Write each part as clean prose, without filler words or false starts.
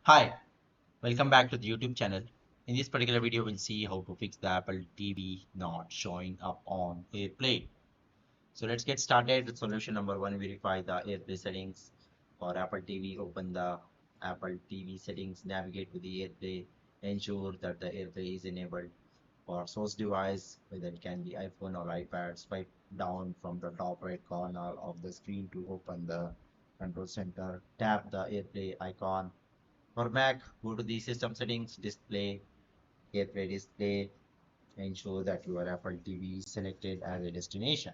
Hi, welcome back to the YouTube channel. In this particular video, we'll see how to fix the Apple TV not showing up on AirPlay. So let's get started with solution number one. Verify the AirPlay settings for Apple TV. Open the Apple TV settings, navigate to the AirPlay, ensure that the AirPlay is enabled for source device, whether it can be iPhone or iPad. Swipe down from the top right corner of the screen to open the control center. Tap the AirPlay icon. For Mac, go to the system settings, display, AirPlay display, ensure that your Apple TV is selected as a destination.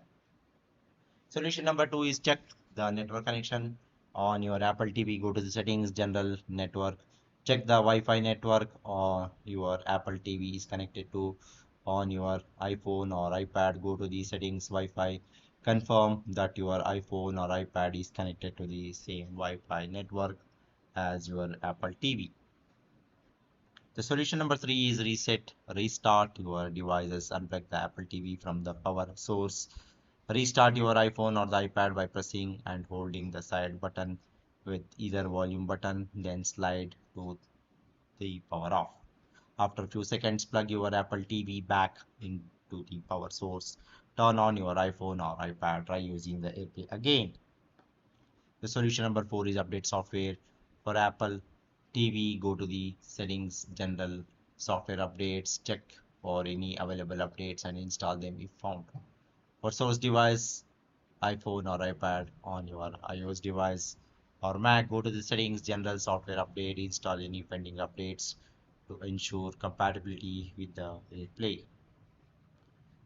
Solution number two is check the network connection on your Apple TV. Go to the settings, general network, check the Wi-Fi network or your Apple TV is connected to on your iPhone or iPad. Go to the settings, Wi-Fi, confirm that your iPhone or iPad is connected to the same Wi-Fi network as your Apple TV. The solution number three is restart your devices, unplug the Apple TV from the power source, restart your iPhone or the iPad by pressing and holding the side button with either volume button, then slide to the power off. After a few seconds, plug your Apple TV back into the power source, turn on your iPhone or iPad, try using the AirPlay again. The solution number four is update software for Apple TV. Go to the settings, general software updates, check for any available updates and install them if found. For source device, iPhone or iPad on your iOS device or Mac, go to the settings, general software update, install any pending updates to ensure compatibility with the AirPlay.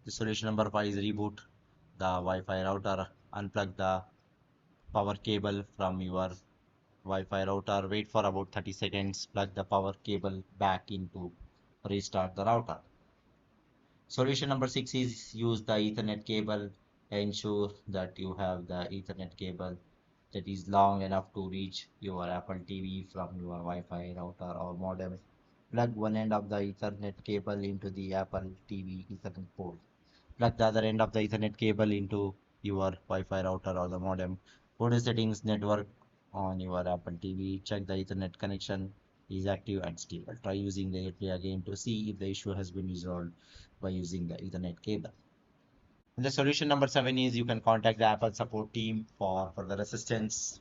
The solution number five is reboot the Wi-Fi router, unplug the power cable from your Wi-Fi router, wait for about 30 seconds, plug the power cable back into, restart the router. Solution number six is use the Ethernet cable. Ensure that you have the Ethernet cable that is long enough to reach your Apple TV from your Wi-Fi router or modem. Plug one end of the Ethernet cable into the Apple TV Ethernet port. Plug the other end of the Ethernet cable into your Wi-Fi router or the modem. Go to settings, network on your Apple TV. Check the Ethernet connection is active and stable. Try using the AirPlay again to see if the issue has been resolved by using the Ethernet cable. And the solution number seven is you can contact the Apple support team for further assistance.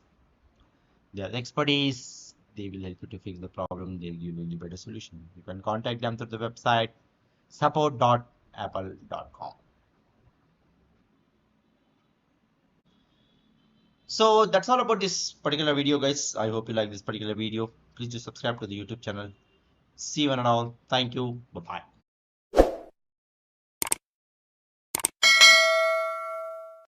Their expertise, they will help you to fix the problem. They'll give you the better solution. You can contact them through the website support.apple.com. So that's all about this particular video, guys. I hope you like this particular video. Please do subscribe to the YouTube channel. See you and all. Thank you. Bye bye.